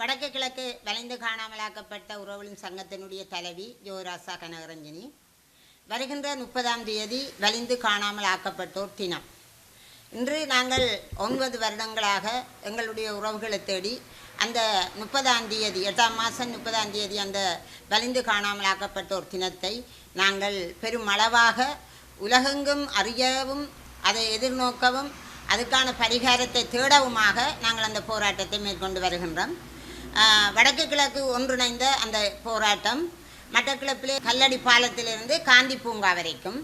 வடக்கு கிழக்கு வளைந்து காணாமலாக்கப்பட்ட உறவுகளின் சங்கத்தினுடைய தலைவி ஜோராசா கனகரஞ்சினி. வருகின்ற 30ஆம் தேதி வலிந்து காணாமல் ஆக்கப்பட்டோர் தினம். இன்று நாங்கள் 9 வருடங்களாக எங்களுடைய உறவுகளை தேடி அந்த 30ஆம் தேதி 8ஆம் மாதம் 30ஆம் தேதி அந்த வலிந்து காணாமல் ஆக்கப்பட்டோர் தினத்தை நாங்கள் பெருமளவாக உலகெங்கும் அறியவும் அதை எதிர்நோக்கவும் அதுக்கான பரிகாரத்தை தேடவுமாக நாங்கள் அந்த போராட்டத்தை மேற்கொண்டு வருகின்றோம். வடக்கு கிழக்கு ஒன்றிணைந்த அந்த போராட்டம் மட்டக்களப்பிலே கல்லடி பாலத்திலிருந்து காந்தி பூங்கா வரைக்கும்,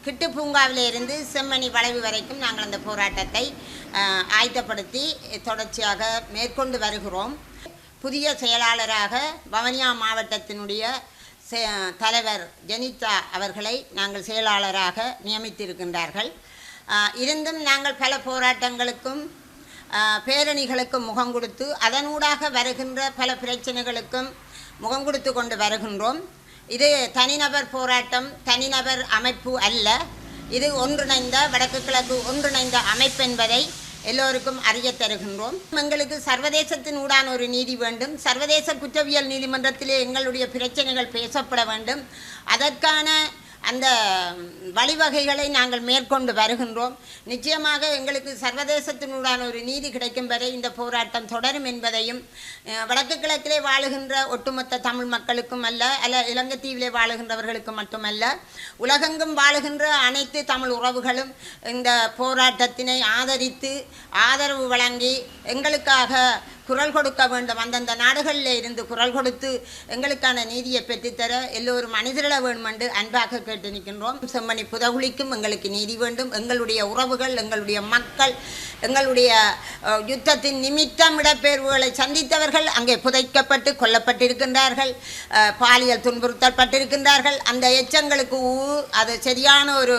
கிட்டு பூங்காவிலிருந்து செம்மணி வளைவு வரைக்கும் நாங்கள் அந்த போராட்டத்தை ஆயத்தப்படுத்தி தொடர்ச்சியாக மேற்கொண்டு வருகிறோம். புதிய செயலாளராக வவுனியா மாவட்டத்தினுடைய தலைவர் ஜெனிதா அவர்களை நாங்கள் செயலாளராக நியமித்திருக்கின்றார்கள். இருந்தும் நாங்கள் பல போராட்டங்களுக்கும் பேரணிகளுக்கும் முகம் கொடுத்து அதனூடாக வருகின்ற பல பிரச்சனைகளுக்கும் முகம் கொடுத்து கொண்டு வருகின்றோம். இது தனிநபர் போராட்டம், தனிநபர் அமைப்பு அல்ல. இது ஒன்றிணைந்த வடக்கு கிழக்கு ஒன்றிணைந்த அமைப்பு என்பதை எல்லோருக்கும் அறிய தருகின்றோம். எங்களுக்கு சர்வதேசத்தின் ஊடான ஒரு நீதி வேண்டும். சர்வதேச குற்றவியல் நீதிமன்றத்திலே எங்களுடைய பிரச்சனைகள் பேசப்பட வேண்டும். அதற்கான அந்த வழிவகைகளை நாங்கள் மேற்கொண்டு வருகின்றோம். நிச்சயமாக எங்களுக்கு சர்வதேசத்தினுடான ஒரு நீதி கிடைக்கும் வரை இந்த போராட்டம் தொடரும் என்பதையும் வடக்கு கிழக்கிலே வாழுகின்ற ஒட்டுமொத்த தமிழ் மக்களுக்கும் அல்ல இலங்கைத்தீவிலே வாழுகின்றவர்களுக்கும் மட்டுமல்ல, உலகெங்கும் வாழுகின்ற அனைத்து தமிழ் உறவுகளும் இந்த போராட்டத்தினை ஆதரித்து ஆதரவு வழங்கி எங்களுக்காக குரல் கொடுக்க வேண்டும். அந்தந்த நாடுகளில் இருந்து குரல் கொடுத்து எங்களுக்கான நீதியை பெற்றுத்தர எல்லோரும் அணிதிரள வேண்டும் என்று அன்பாக கேட்டு நிற்கின்றோம். செம்மணி புதகுலிக்கும் எங்களுக்கு நீதி வேண்டும். எங்களுடைய உறவுகள், எங்களுடைய மக்கள், எங்களுடைய யுத்தத்தின் நிமித்தம் இடப்பெயர்வுகளை சந்தித்தவர்கள் அங்கே புதைக்கப்பட்டு கொல்லப்பட்டிருக்கின்றார்கள், பாலியல் துன்புறுத்தப்பட்டிருக்கின்றார்கள். அந்த எச்சங்களுக்கு அது சரியான ஒரு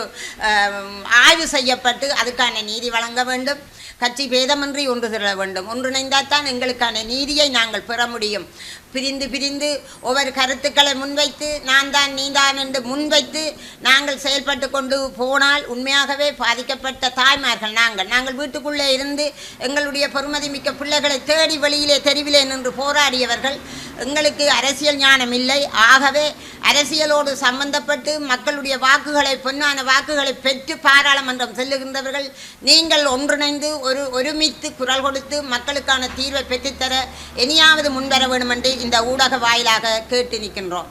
ஆய்வு செய்யப்பட்டு அதுக்கான நீதி வழங்க வேண்டும். கட்சி பேதமின்றி ஒன்று திரள வேண்டும். ஒன்றிணைந்தால்தான் எங்களுக்கான நீதியை நாங்கள் பெற முடியும். பிரிந்து ஒவ்வொரு கருத்துக்களை முன்வைத்து நான் தான் நீதான் என்று முன்வைத்து நாங்கள் செயல்பட்டு கொண்டு போனால் உண்மையாகவே பாதிக்கப்பட்ட தாய்மார்கள் நாங்கள் வீட்டுக்குள்ளே இருந்து எங்களுடைய பெருமதிமிக்க பிள்ளைகளை தேடி வெளியிலே தெருவிலே நின்று போராடியவர்கள். எங்களுக்கு அரசியல் ஞானம் இல்லை. ஆகவே அரசியலோடு சம்பந்தப்பட்டு மக்களுடைய வாக்குகளை, பொன்னான வாக்குகளை பெற்று பாராளுமன்றம் செல்லுகின்றவர்கள் நீங்கள் ஒன்றிணைந்து ஒருமித்து குரல் கொடுத்து மக்களுக்கான தீர்வை பெற்றுத்தர இனியாவது முன்வர வேண்டும் என்று இந்த ஊடக வாயிலாக கேட்டு நிற்கின்றோம்.